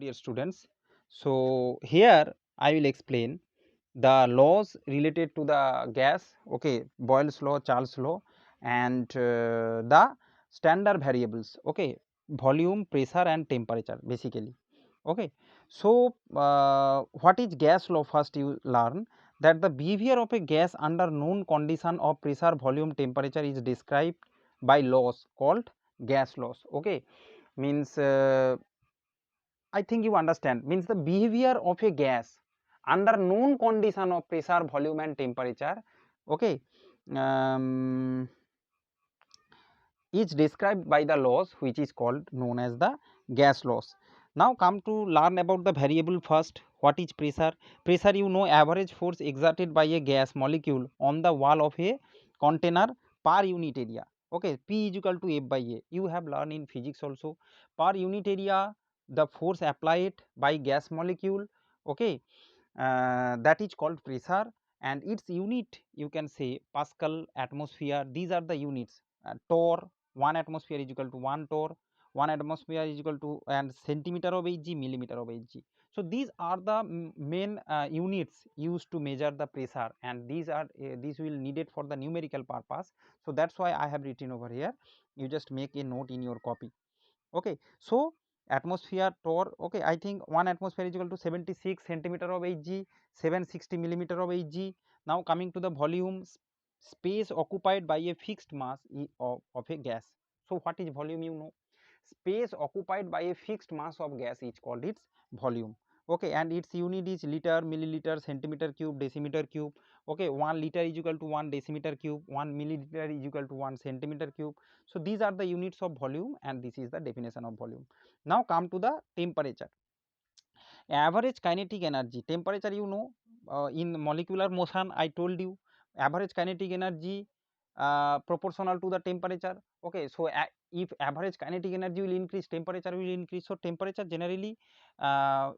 dear students. So here I will explain the laws related to the gas, okay, Boyle's law, Charles law, and the standard variables, okay, volume, pressure and temperature basically, okay. So what is gas law? First you learn that the behavior of a gas under known condition of pressure, volume, temperature is described by laws called gas laws, okay. Means I think you understand, means the behavior of a gas under known condition of pressure, volume and temperature, okay, um, is described by the laws which is called known as the gas laws. Now come to learn about the variable first. What is pressure? Pressure, you know, average force exerted by a gas molecule on the wall of a container per unit area, okay. P is equal to F by A, you have learned in physics also. Per unit area the force applied by gas molecule, okay, that is called pressure, and its unit you can say Pascal, atmosphere, these are the units. Torr, 1 atmosphere is equal to 1 torr, 1 atmosphere is equal to and centimeter of Hg, millimeter of Hg. So these are the main units used to measure the pressure, and these will needed for the numerical purpose. So that's why I have written over here, you just make a note in your copy, okay. So atmosphere torr, okay, I think 1 atmosphere is equal to 76 centimeter of Hg, 760 millimeter of Hg. Now coming to the volume, space occupied by a fixed mass of a gas. So what is volume? You know, space occupied by a fixed mass of gas is called its volume, okay, and its unit is liter, milliliter, centimeter cube, decimeter cube, okay. 1 liter is equal to 1 decimeter cube, 1 milliliter is equal to 1 centimeter cube. So these are the units of volume, and this is the definition of volume. Now come to the temperature. Average kinetic energy, temperature, you know, in molecular motion I told you average kinetic energy proportional to the temperature, okay. So if average kinetic energy will increase, temperature will increase. So temperature generally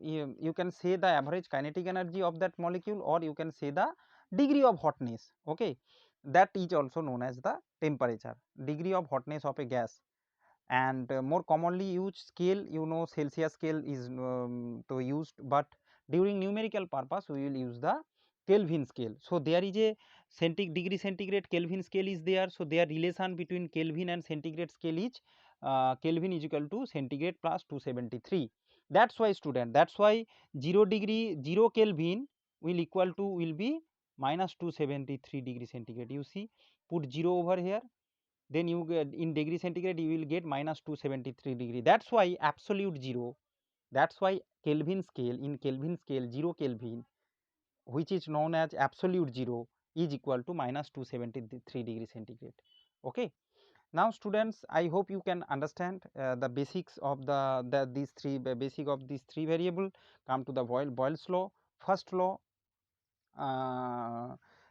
you can say the average kinetic energy of that molecule, or you can say the degree of hotness, okay. That is also known as the temperature, degree of hotness of a gas. And more commonly used scale, you know, Celsius scale is to used, but during numerical purpose we will use the Kelvin scale. So there is a degree centigrade Kelvin scale is there. So their relation between Kelvin and centigrade scale is Kelvin is equal to centigrade plus 273. That's why student, that's why 0 degree 0 Kelvin will equal to will be minus 273 degree centigrade. You see, put 0 over here, then you get in degree centigrade you will get minus 273 degree. That's why absolute 0, that's why Kelvin scale, in Kelvin scale 0 Kelvin, which is known as absolute 0, is equal to minus 273 degree centigrade, okay. Now students, I hope you can understand the basics of these three basic of these three variable. Come to the Boyle's law. First law,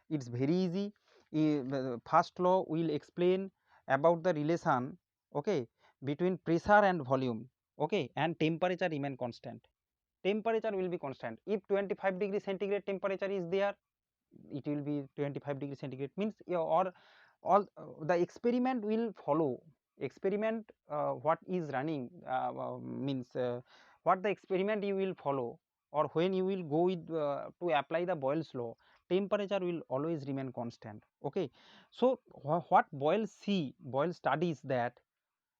it's very easy. The first law will explain about the relation, okay, between pressure and volume, okay, and temperature remain constant. Temperature will be constant. If 25 degree centigrade temperature is there, it will be 25 degree centigrade, means or all the experiment will follow. Experiment what is running means what the experiment you will follow, or when you will go with to apply the Boyle's law, temperature will always remain constant, okay. So what Boyle studies that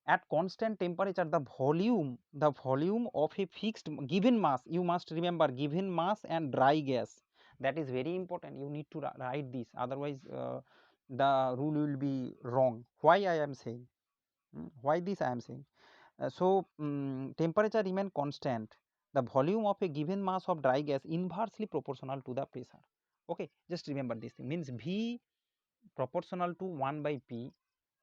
at constant temperature the volume of a fixed given mass, you must remember given mass and dry gas, that is very important, you need to write this, otherwise the rule will be wrong. Why I am saying, why this I am saying, temperature remain constant, the volume of a given mass of dry gas inversely proportional to the pressure, okay. Just remember this thing, means V proportional to 1 by P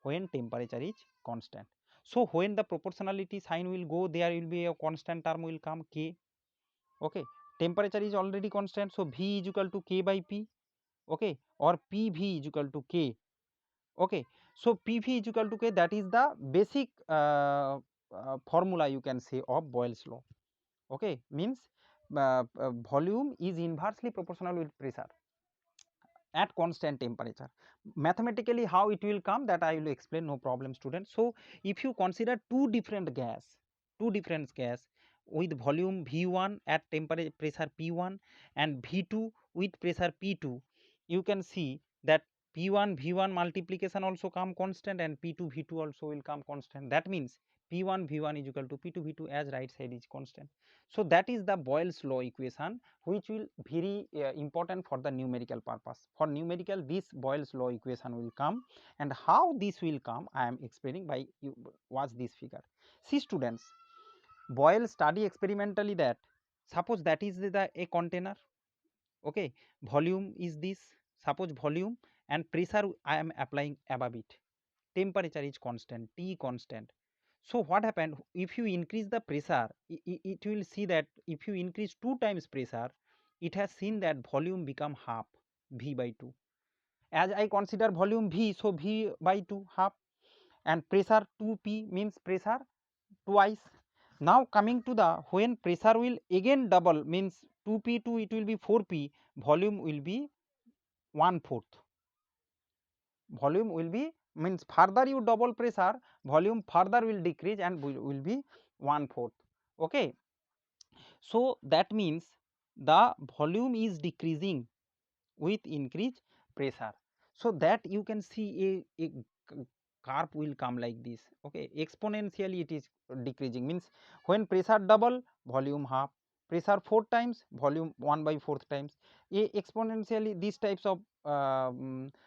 when temperature is constant. So when the proportionality sign will go, there will be a constant term will come K, okay. Temperature is already constant, so V is equal to K by P, okay, or PV is equal to K, okay. So PV is equal to K, that is the basic formula you can say of Boyle's law, okay. Means volume is inversely proportional with pressure at constant temperature. Mathematically how it will come, that I will explain, no problem student. So if you consider two different gas, with volume V1 at temperature pressure P1 and V2 with pressure P2, you can see that P1 V1 multiplication also come constant and P2 V2 also will come constant. That means P1 V1 is equal to P2 V2 as right side is constant. So that is the Boyle's law equation, which will very important for the numerical purpose. For numerical, this Boyle's law equation will come, and how this will come I am explaining by you watch this figure. See students, Boyle study experimentally that suppose that is a container, okay, volume is this, suppose volume and pressure I am applying above it, temperature is constant, T constant. So what happened if you increase the pressure, it will see that if you increase 2 times pressure, it has seen that volume become half, V by 2. As I consider volume V, so V by 2 half, and pressure 2P means pressure twice. Now coming to the when pressure will again double means 2P to it will be 4P, volume will be 1/4. Volume will be means further you double pressure, volume further will decrease and will be 1/4. Okay, so that means the volume is decreasing with increased pressure. So that you can see a curve will come like this. Okay, exponentially it is decreasing means when pressure double, volume half, pressure 4 times, volume 1 by 4 times. Exponentially these types of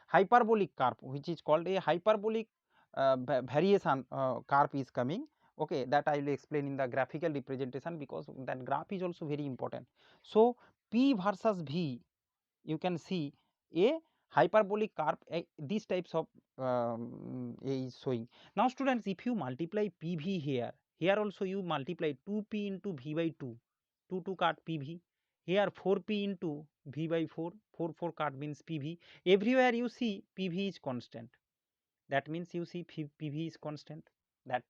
hyperbolic curve, which is called a hyperbolic variation curve is coming. Okay, that I will explain in the graphical representation, because that graph is also very important. So P versus V, you can see a hyperbolic curve, these types of is showing. Now students, if you multiply PV here, here also you multiply 2P into V by 2, 2 cut PV, here 4P into V by 4, 4 cut means PV, everywhere you see PV is constant. That means you see PV is constant. That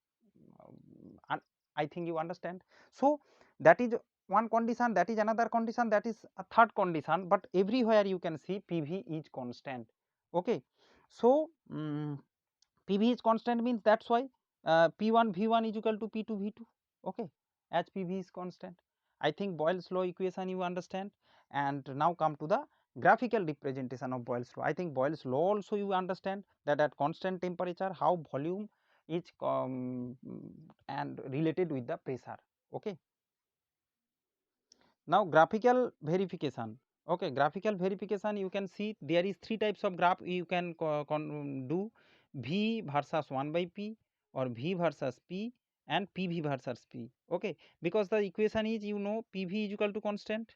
I think you understand. So that is one condition, that is another condition, that is a third condition, but everywhere you can see PV is constant. Okay, so PV is constant means that's why P1 V1 is equal to P2 V2. Okay, as PV is constant. I think Boyle's law equation you understand. And now come to the graphical representation of Boyle's law. I think Boyle's law also you understand, that at constant temperature how volume is and related with the pressure. Okay, now graphical verification. Okay, graphical verification, you can see there is 3 types of graph you can do: V versus 1 by P, or V versus P, and PV versus P. Okay, because the equation is, you know, PV is equal to constant.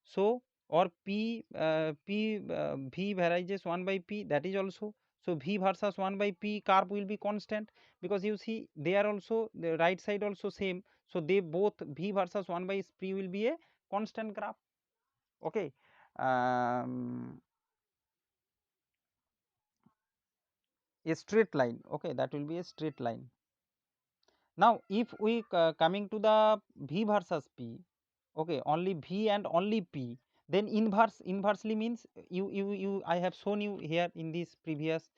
So or V varies 1 by P, that is also. So V versus 1 by P curve will be constant, because you see they are also the right side also same. So they both V versus 1 by P will be a constant graph. Okay, a straight line. Okay, that will be a straight line. Now if we coming to the V versus P, okay, only V and only P, then inversely means you I have shown you here in this previous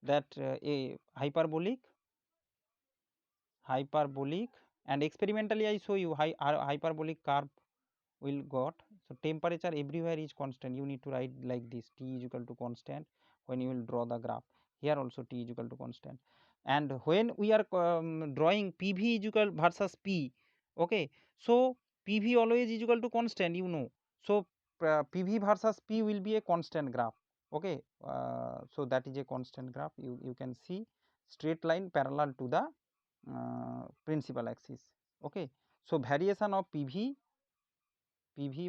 that a hyperbolic, and experimentally I show you hyperbolic curve will got. So temperature everywhere is constant, you need to write like this: T is equal to constant when you will draw the graph. Here also T is equal to constant, and when we are drawing PV is equal versus P, okay, so PV always is equal to constant, you know. So PV versus P will be a constant graph. Okay, so that is a constant graph. You can see straight line parallel to the principal axis. Okay, so variation of PV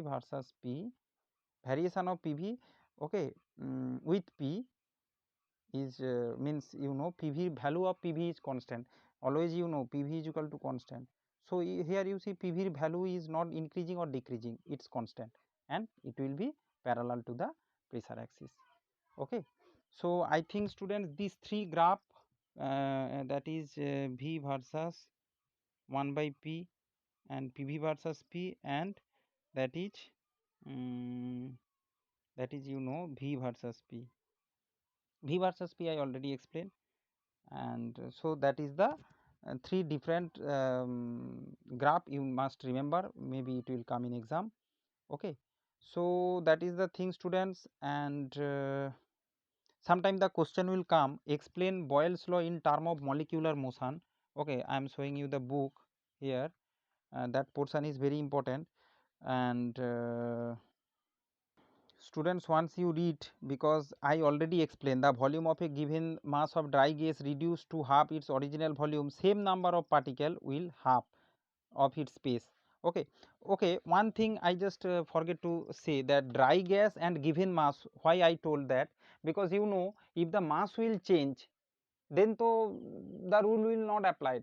versus P, variation of PV, okay, with P is means, you know, PV value of PV is constant, always, you know, PV is equal to constant. So here you see PV value is not increasing or decreasing, it's constant, and it will be parallel to the pressure axis. Okay, so I think students these 3 graph, that is V versus 1 by P, and PV versus P, and that is you know, V versus P. V versus P I already explained, and so that is the three different graph you must remember, maybe it will come in exam. Okay, so that is the thing students, and sometime the question will come, explain Boyle's law in term of molecular motion. Okay, I am showing you the book here, that portion is very important. And students, once you read, because I already explained, the volume of a given mass of dry gas reduced to half its original volume, same number of particle will half of its space. Okay, okay, one thing I just forget to say, that dry gas and given mass, why I told that, because you know, if the mass will change, then to the rule will not apply.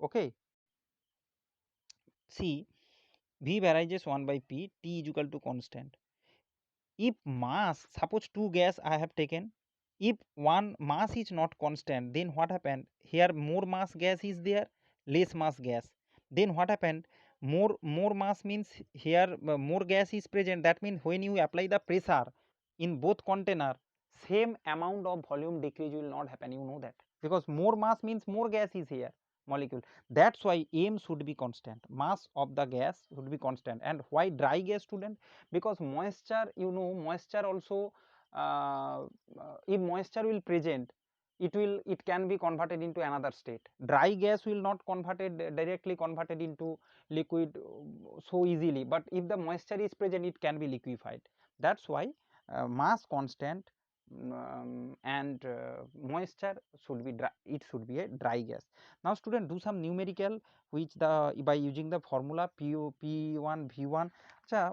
Okay, see, V varies 1 by P, T is equal to constant. If mass, suppose two gas I have taken, if one mass is not constant, then what happened, here more mass gas is there, less mass gas, then what happened, more mass means here more gas is present, that means when you apply the pressure in both container, same amount of volume decrease will not happen, you know that, because more mass means more gas is here molecule. That's why m should be constant, mass of the gas should be constant. And why dry gas, student? Because moisture, you know, moisture also, uh, if moisture will present, it can be converted into another state. Dry gas will not converted directly converted into liquid so easily, but if the moisture is present, it can be liquefied. That's why mass constant, and moisture should be dry, it should be a dry gas. Now student, do some numerical, which the by using the formula P1 V1.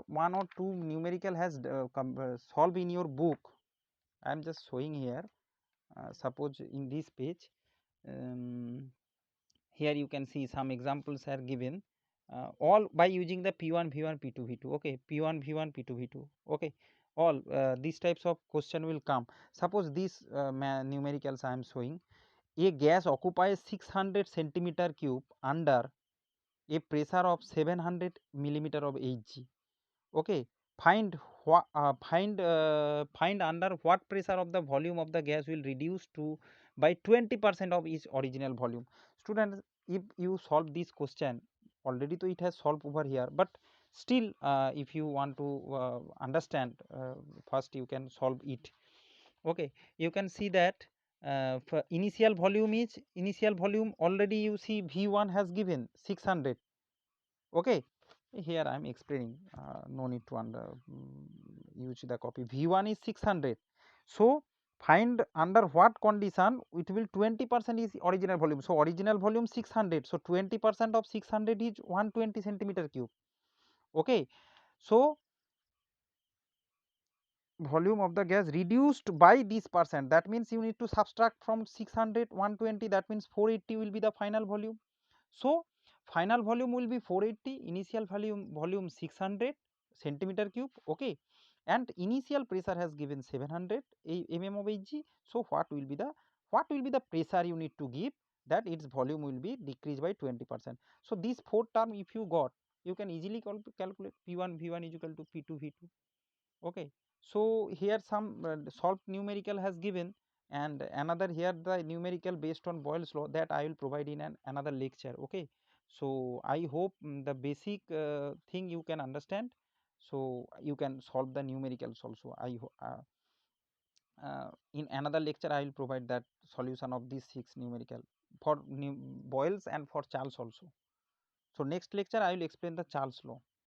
One or two numerical has solved in your book. I am just showing here. Suppose in this page, um, here you can see some examples are given, all by using the P1 V1 P2 V2. Okay, P1 V1 P2 V2. Okay, all these types of question will come. Suppose these numericals I am showing. A gas occupies 600 centimeter cube under a pressure of 700 millimeter of Hg. Okay, find find under what pressure of the volume of the gas will reduce to by 20% of its original volume. Students, if you solve this question, already to it has solved over here, but still if you want to understand, first you can solve it. Okay, you can see that for initial volume already you see V1 has given 600. Okay, here I am explaining, no need to use the copy. V1 is 600, so find under what condition it will 20% is original volume. So original volume 600, so 20% of 600 is 120 centimeter cube. Okay, so volume of the gas reduced by this percent, that means you need to subtract from 600 120, that means 480 will be the final volume. So final volume will be 480, initial volume 600 centimeter cube. Okay, and initial pressure has given 700 mm of Hg. So what will be the pressure you need to give, that its volume will be decreased by 20%. So these four term if you got, you can easily calculate P1 V1 is equal to P2 V2. Okay, so here some solved numerical has given, and another here the numerical based on Boyle's law, that I will provide in another lecture. Okay, so I hope the basic thing you can understand, so you can solve the numericals also. In another lecture I will provide that solution of these 6 numerical for Boyle's and for Charles also. So next lecture I will explain the Charles law.